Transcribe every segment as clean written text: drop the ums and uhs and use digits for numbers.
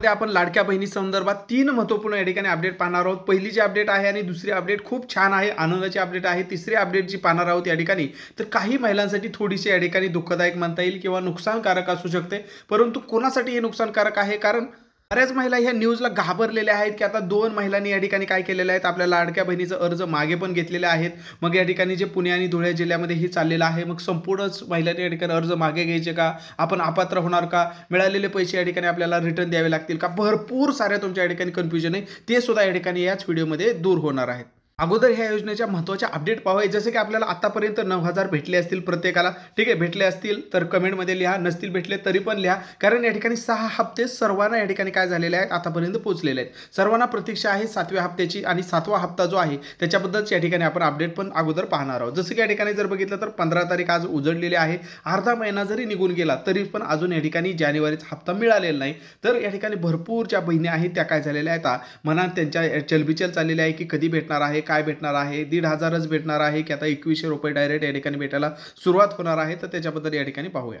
आपण लाडक्या बहिणी संदर्भात 3 महत्त्वपूर्ण या ठिकाणी अपडेट पाहणार आहोत। पहिली जी अपडेट आहे आणि दुसरी अपडेट खूप छान आहे, आनंदाची अपडेट आहे। तिसरी अपडेट जी पाहणार आहोत या ठिकाणी तर काही महिलांसाठी थोडीशी या ठिकाणी दुःखदायक म्हणता येईल किंवा नुकसानकारक असू शकते। परंतु कोणासाठी हे नुकसानकारक आहे, कारण बऱ्याच महिला ह्या न्यूजला घाबरलेल्या आहेत की आता 2 महिलांनी या ठिकाणी काय केलेलं आहे, आपल्या लाडक्या बहिणीचं अर्ज मागे पण घेतलेले आहेत। मग या ठिकाणी जे पुणे आणि धुळे जिल्ह्यामध्ये हे चाललेलं आहे, मग संपूर्णच महिलांनी या ठिकाणी अर्ज मागे घ्यायचे का, आपण अपात्र होणार का, मिळालेले पैसे या ठिकाणी आपल्याला रिटर्न द्यावे लागतील का, भरपूर साऱ्या तुमच्या या ठिकाणी कन्फ्युजन आहे, ते सुद्धा या ठिकाणी याच व्हिडिओमध्ये दूर होणार आहेत। अगोदर ह्या योजनेच्या महत्त्वाच्या अपडेट पाहूया। जसे की आपल्याला आतापर्यंत 9,000 भेटले असतील प्रत्येकाला, ठीक आहे, भेटले असतील तर कमेंटमध्ये लिहा, नसतील भेटले तरी पण लिहा, कारण या ठिकाणी 6 हप्ते सर्वांना या ठिकाणी काय झालेले आहेत, आतापर्यंत पोहोचलेले आहेत। सर्वांना प्रतीक्षा आहे 7व्या हप्त्याची आणि 7वा हप्ता जो आहे त्याच्याबद्दलच या ठिकाणी आपण अपडेट पण अगोदर पाहणार आहोत। जसं की या ठिकाणी जर बघितलं तर 15 तारीख आज उजळलेली आहे, अर्धा महिना जरी निघून गेला तरी पण अजून या ठिकाणी जानेवारीचा हप्ता मिळालेला नाही। तर या ठिकाणी भरपूर ज्या बहिणी आहेत त्या काय झालेल्या आहेत, मनात त्यांच्या चलबिचल चाललेली आहे की कधी भेटणार आहे, काय भेटणार आहे, 1,500च भेटणार आहे की आता 2100 रुपये डायरेक्ट या ठिकाणी भेटायला सुरुवात होणार आहे। तर त्याच्याबद्दल या ठिकाणी पाहूया।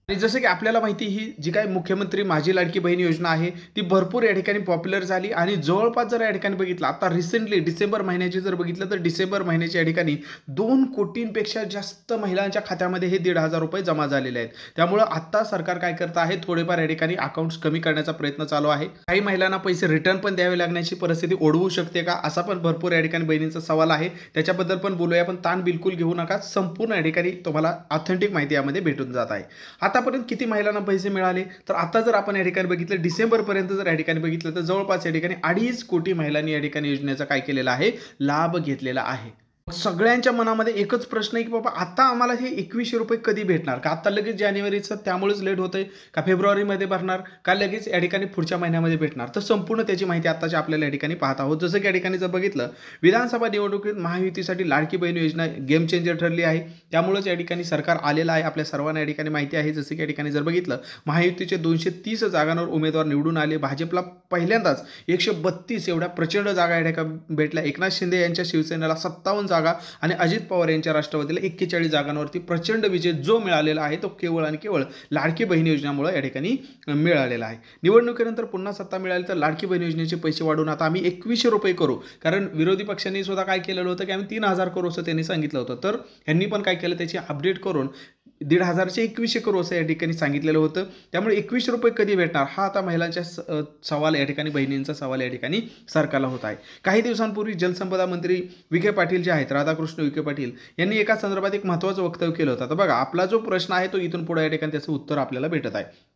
आणि जसं की आपल्याला माहिती ही जी काही मुख्यमंत्री माझी लाडकी बहीण योजना आहे ती भरपूर या ठिकाणी पॉप्युलर झाली आणि जवळपास जर या ठिकाणी बघितलं आता रिसेंटली डिसेंबर महिन्याची जर बघितलं तर डिसेंबर महिन्याच्या या ठिकाणी 2 कोटींपेक्षा जास्त महिलांच्या खात्यामध्ये हे 1,500 रुपये जमा झालेले आहेत। त्यामुळे आता सरकार काय करत आहे, थोडेफार या ठिकाणी अकाउंट्स कमी करण्याचा प्रयत्न चालू आहे। काही महिलांना पैसे रिटर्न पण द्यावे लागण्याची परिस्थिती ओढवू शकते का, असा पण भरपूर या ठिकाणी बहिणींचा सवाल आहे, त्याच्याबद्दल पण बोलूया। पण ताण बिलकुल घेऊ नका, संपूर्ण या ठिकाणी तुम्हाला ऑथेंटिक माहिती यामध्ये भेटून जात आहे। आतापर्यंत किती महिलांना पैसे मिळाले तर आता जर आपण या ठिकाणी बघितलं डिसेंबरपर्यंत जर या ठिकाणी बघितलं तर जवळपास या ठिकाणी 2.5 कोटी महिलांनी या ठिकाणी योजनेचा काय केलेला आहे, लाभ घेतलेला आहे। सगळ्यांच्या मनामध्ये एकच प्रश्न आहे की बाबा आता आम्हाला हे 2100 रुपये कधी भेटणार, का आता लगेच जानेवारीचं त्यामुळेच लेट होतंय, का फेब्रुवारीमध्ये भरणार, का लगेच या ठिकाणी पुढच्या महिन्यामध्ये भेटणार। तर संपूर्ण त्याची माहिती आताच्या आपल्याला या ठिकाणी पाहत आहोत। जसं की या ठिकाणी जर बघितलं विधानसभा निवडणुकीत महायुतीसाठी लाडकी बहीण योजना गेम चेंजर ठरली आहे, त्यामुळेच या ठिकाणी सरकार आलेलं आहे, आपल्या सर्वांना या ठिकाणी माहिती आहे। जसं की या ठिकाणी जर बघितलं महायुतीचे 230 जागांवर उमेदवार निवडून आले, भाजपला पहिल्यांदाच 132 एवढ्या प्रचंड जागा या ठिकाणी भेटल्या, एकनाथ शिंदे यांच्या शिवसेनेला 57 जागा आणि अजित पवार यांच्या राष्ट्रवादीला 41 जागांवरती प्रचंड विजय जो मिळालेला आहे तो केवळ आणि केवळ लाडकी बहीण योजनेमुळे या ठिकाणी मिळालेला आहे। निवडणुकीनंतर पुन्हा सत्ता मिळाली तर लाडकी बहीण योजनेचे पैसे वाढवून आता आम्ही 2100 रुपये करू, कारण विरोधी पक्षांनी सुद्धा काय केलेलं होतं की आम्ही 3,000 करू असं त्यांनी सांगितलं होतं। तर यांनी पण काय केलं, त्याची अपडेट करून 1,500चे 2100 करू असं या ठिकाणी सांगितलेलं होतं। त्यामुळे 2100 रुपये कधी भेटणार हा आता महिलांच्या सवाल या ठिकाणी, बहिणींचा सवाल या ठिकाणी सरकारला होत आहे। काही दिवसांपूर्वी जलसंपदा मंत्री विखे पाटील जे आहेत, राधाकृष्ण विखे पाटील यांनी एका संदर्भात एक महत्त्वाचं वक्तव्य केलं होतं। तर बघा आपला जो प्रश्न आहे तो इथून पुढे या ठिकाणी त्याचं उत्तर आपल्याला भेटत आहे।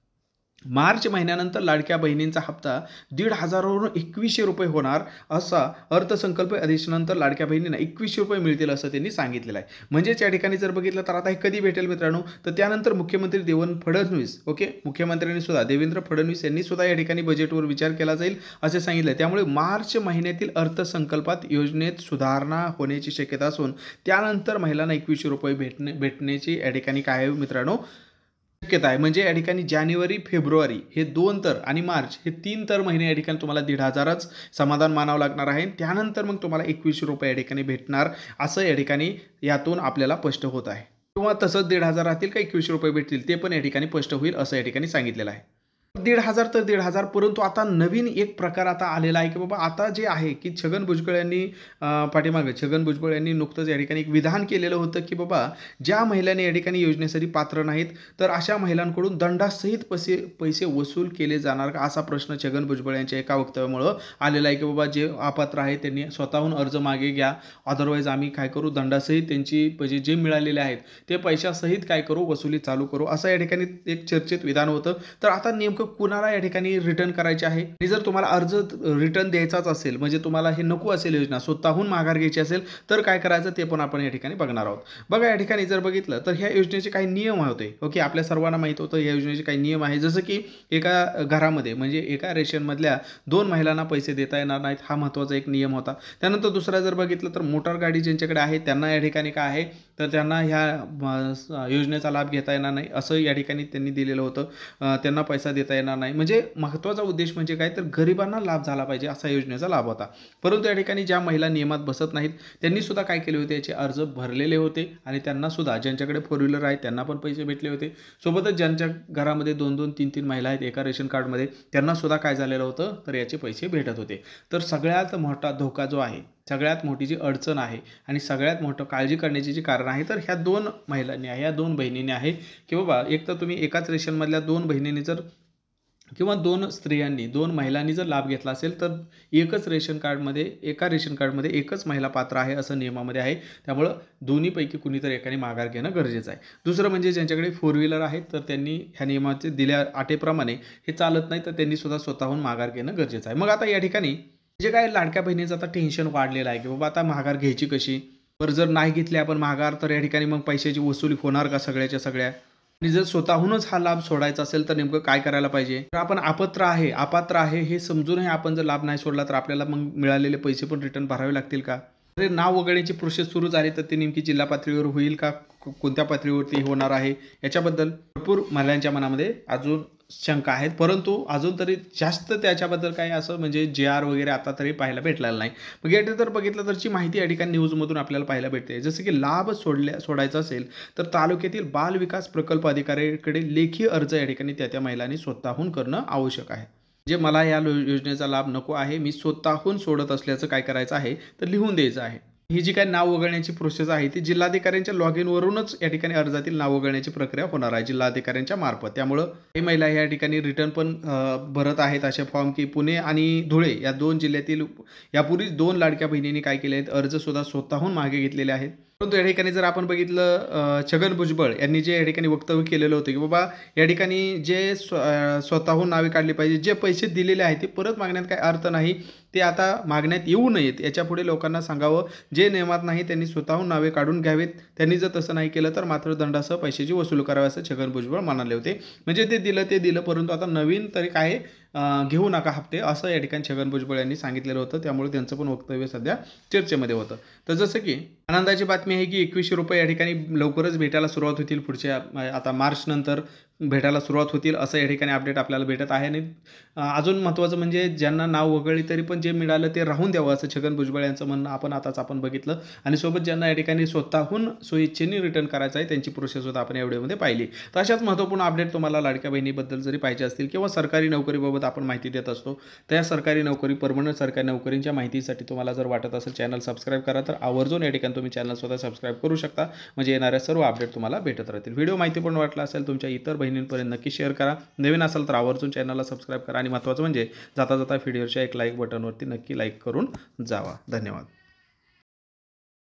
मार्च महिन्यानंतर लाडक्या बहिणींचा हप्ता 1,500 वरून 2100 रुपये होणार, असा अर्थसंकल्प अधिवेशनानंतर लाडक्या बहिणींना 2100 रुपये मिळतील असं त्यांनी सांगितलेलं आहे। म्हणजेच या ठिकाणी जर बघितलं तर आता हे कधी भेटेल मित्रांनो, तर त्यानंतर मुख्यमंत्री देवेंद्र फडणवीस, मुख्यमंत्र्यांनी सुद्धा देवेंद्र फडणवीस यांनी सुद्धा या ठिकाणी बजेटवर विचार केला जाईल असे सांगितले। त्यामुळे मार्च महिन्यातील अर्थसंकल्पात योजनेत सुधारणा होण्याची शक्यता असून त्यानंतर महिलांना 2100 रुपये भेटण्याची या ठिकाणी काय आहे मित्रांनो शक्यता आहे। म्हणजे या ठिकाणी जानेवारी फेब्रुवारी हे 2 तर आणि मार्च हे 3 तर महिने या ठिकाणी तुम्हाला 1,500च समाधान मानावं लागणार आहे। त्यानंतर मग तुम्हाला 2100 रुपये या ठिकाणी भेटणार असं या ठिकाणी यातून आपल्याला स्पष्ट होत आहे, किंवा तसंच 1,500 राहतील का 2100 रुपये भेटतील ते पण या ठिकाणी स्पष्ट होईल असं या ठिकाणी सांगितलेलं आहे। 1,500 तर 1,500, परंतु आता नवीन एक प्रकार आता आलेला आहे की बाबा आता जे आहे की छगन भुजबळ यांनी पाठीमागे छगन भुजबळ यांनी नुकतंच या ठिकाणी एक विधान केलेलं होतं की बाबा ज्या महिलांनी या ठिकाणी योजनेसाठी पात्र नाहीत तर अशा महिलांकडून दंडासहित पैसे वसूल केले जाणार का, असा प्रश्न छगन भुजबळ यांच्या एका वक्तव्यामुळं आलेला आहे की बाबा जे अपात्र आहेत त्यांनी स्वतःहून अर्ज मागे घ्या, अदरवाईज आम्ही काय करू, दंडासहित त्यांची पैसे जे मिळालेले आहेत ते पैशासहित काय करू, वसुली चालू करू, असं या ठिकाणी एक चर्चेत विधान होतं। तर आता नेमकं कुणाला या ठिकाणी रिटर्न करायचे आहे, आणि जर तुम्हाला अर्ज रिटर्न द्यायचाच असेल, म्हणजे तुम्हाला हे नको असेल योजना, स्वतःहून माघार घ्यायची असेल तर काय करायचं ते पण आपण या ठिकाणी बघणार आहोत। बघा या ठिकाणी जर बघितलं तर ह्या योजनेचे काही नियम होते, आपल्या सर्वांना माहित होतं या योजनेचे काही नियम आहे। जसं की एका घरामध्ये म्हणजे एका रेशनमधल्या 2 महिलांना पैसे देता येणार नाहीत, हा महत्त्वाचा एक नियम होता। त्यानंतर दुसरा जर बघितलं तर मोटार गाडी ज्यांच्याकडे आहे त्यांना या ठिकाणी काय आहे तर त्यांना ह्या योजनेचा लाभ घेता येणार नाही असं या ठिकाणी त्यांनी दिलेलं होतं, त्यांना पैसा देता येणार नाही. म्हणजे महत्त्वाचा उद्देश म्हणजे काय, तर गरिबांना लाभ झाला पाहिजे असा योजनेचा लाभ होता. परंतु या ठिकाणी ज्या महिला नियमात बसत नाहीत त्यांनी सुद्धा काय केले होते, याचे अर्ज भरलेले होते आणि त्यांना सुद्धा ज्यांच्याकडे 4 व्हीलर आहे त्यांना पण पैसे भेटले होते. सोबतच ज्यांच्या घरामध्ये 2-2, 3-3 महिला आहेत एका रेशन कार्डमध्ये त्यांना सुद्धा काय झालेलं होतं, तर याचे पैसे भेटत होते. तर सगळ्यात मोठा धोका जो आहे, सगळ्यात मोठी जी अडचण आहे आणि सगळ्यात मोठं काळजी करण्याची जी कारण आहे, तर ह्या 2 महिलांनी आहे, ह्या 2 बहिणींनी आहे की बाबा एक तर तुम्ही एकाच रेशनमधल्या 2 बहिणींनी जर किंवा 2 स्त्रियांनी 2 महिलांनी जर लाभ घेतला असेल तर एका रेशन कार्डमध्ये एकच महिला पात्र आहे असं नियमामध्ये आहे. त्यामुळं दोन्हीपैकी कुणीतरी एकाने माघार घेणं गरजेचं आहे. दुसरं म्हणजे ज्यांच्याकडे 4 व्हीलर आहेत तर त्यांनी ह्या नियमाचे दिल्या अटीप्रमाणे हे चालत नाही तर त्यांनी सुद्धा स्वतःहून माघार घेणं गरजेचं आहे. मग आता या ठिकाणी जे काय लाडक्या बहिणीचं आता टेन्शन वाढलेलं आहे की बाबा आता माघार घ्यायची कशी, बरं जर नाही घेतली आपण माघार तर या ठिकाणी मग पैशाची वसुली होणार का सगळ्याच्या सगळ्या, आणि जर स्वतःहूनच हा लाभ सोडायचा असेल तर नेमकं काय करायला पाहिजे. तर आपण अपात्र आहे हे समजूनही आपण जर लाभ नाही सोडला तर आपल्याला मग मिळालेले पैसे पण रिटर्न भरावे लागतील का. जर नाव वगळण्याची प्रोसेस सुरू झाली तर ती नेमकी जिल्हा पातळीवर होईल का, कोणत्या पातळीवरती होणार आहे याच्याबद्दल भरपूर महिलांच्या मनामध्ये अजून शंका आहेत. परंतु अजून तरी जास्त त्याच्याबद्दल काही असं म्हणजे JR वगैरे आता तरी पाहायला भेटलेलं नाही. मग यात जर बघितलं तरची माहिती या ठिकाणी न्यूजमधून आपल्याला पाहायला भेटते. जसं की लाभ सोडायचा असेल तर तालुक्यातील बाल विकास प्रकल्प अधिकाऱ्याकडे लेखी अर्ज या ठिकाणी त्या महिलांनी स्वतःहून करणं आवश्यक आहे. जे मला या योजनेचा लाभ नको आहे, मी स्वतःहून सोडत असल्याचं काय करायचं आहे तर लिहून द्यायचं आहे. ही जी काही नाव वगळण्याची प्रोसेस आहे ती जिल्हाधिकाऱ्यांच्या लॉग इनवरूनच या ठिकाणी अर्जातील नाव वगळण्याची प्रक्रिया होणार आहे जिल्हाधिकाऱ्यांच्या मार्फत. त्यामुळं ही महिला या ठिकाणी रिटर्न पण भरत आहेत असे फॉर्म की पुणे आणि धुळे या 2 जिल्ह्यातील यापूर्वी 2 लाडक्या बहिणींनी काय केले आहेत, अर्ज सुद्धा स्वतःहून मागे घेतलेले आहेत. परंतु या ठिकाणी जर आपण बघितलं छगन भुजबळ यांनी जे या ठिकाणी वक्तव्य केलेलं होतं की बाबा या ठिकाणी जे स्वतःहून नावे काढली पाहिजे, जे पैसे दिलेले आहेत ते परत मागण्यात काही अर्थ नाही, ते आता मागण्यात येऊ नयेत. याच्यापुढे लोकांना सांगावं जे नियमात नाही त्यांनी स्वतःहून नावे काढून घ्यावेत. त्यांनी जर तसं नाही केलं तर मात्र दंडासह पैशाची वसूल करावी असं छगन भुजबळ म्हणाले होते. म्हणजे ते दिलं परंतु आता नवीन तरी काय घेऊ नका हप्ते असं या ठिकाणी छगन भुजबळ यांनी सांगितलेलं होतं. त्यामुळे त्यांचं पण वक्तव्य सध्या चर्चेमध्ये होतं. तर जसं की आनंदाची बातमी आहे की 2100 रुपये या ठिकाणी लवकरच भेटायला सुरुवात होतील. पुढच्या आता मार्च नंतर भेटायला सुरुवात होतील असं या ठिकाणी अपडेट आपल्याला भेटत आहे. आणि अजून महत्त्वाचं म्हणजे ज्यांना नाव वगळली तरी पण जे मिळालं ते राहून द्यावं असं छगन भुजबळ यांचं म्हणणं आपण बघितलं. आणि सोबत ज्यांना या ठिकाणी स्वतःहून स्वइच्छेने रिटर्न करायचं आहे त्यांची प्रोसेस सुद्धा आपण या व्हिडिओमध्ये पाहिली. तर अशाच महत्त्वपूर्ण अपडेट तुम्हाला लाडक्या बहिणीबद्दल जरी पाहिजे असतील किंवा सरकारी नोकरीबाबत आपण माहिती देत असतो, त्या सरकारी नोकरी परमनंट सरकारी नोकरींच्या माहितीसाठी तुम्हाला जर वाटत असेल चॅनल सबस्क्राईब करा. तर आवर्जून या ठिकाणी तुम्ही चॅनल स्वतः सबस्क्राईब करू शकता. म्हणजे येणाऱ्या सर्व अपडेट तुम्हाला भेटत राहतील. व्हिडिओ माहितीपूर्ण वाटला असेल तुमच्या इतर बहिणींपर्यंत नक्की शेअर करा. नवीन असाल तर आवर्जून चॅनलला सबस्क्राईब करा आणि महत्त्वाचं म्हणजे जाता व्हिडिओच्या एक लाईक बटनवरती नक्की लाईक करून जावा. धन्यवाद.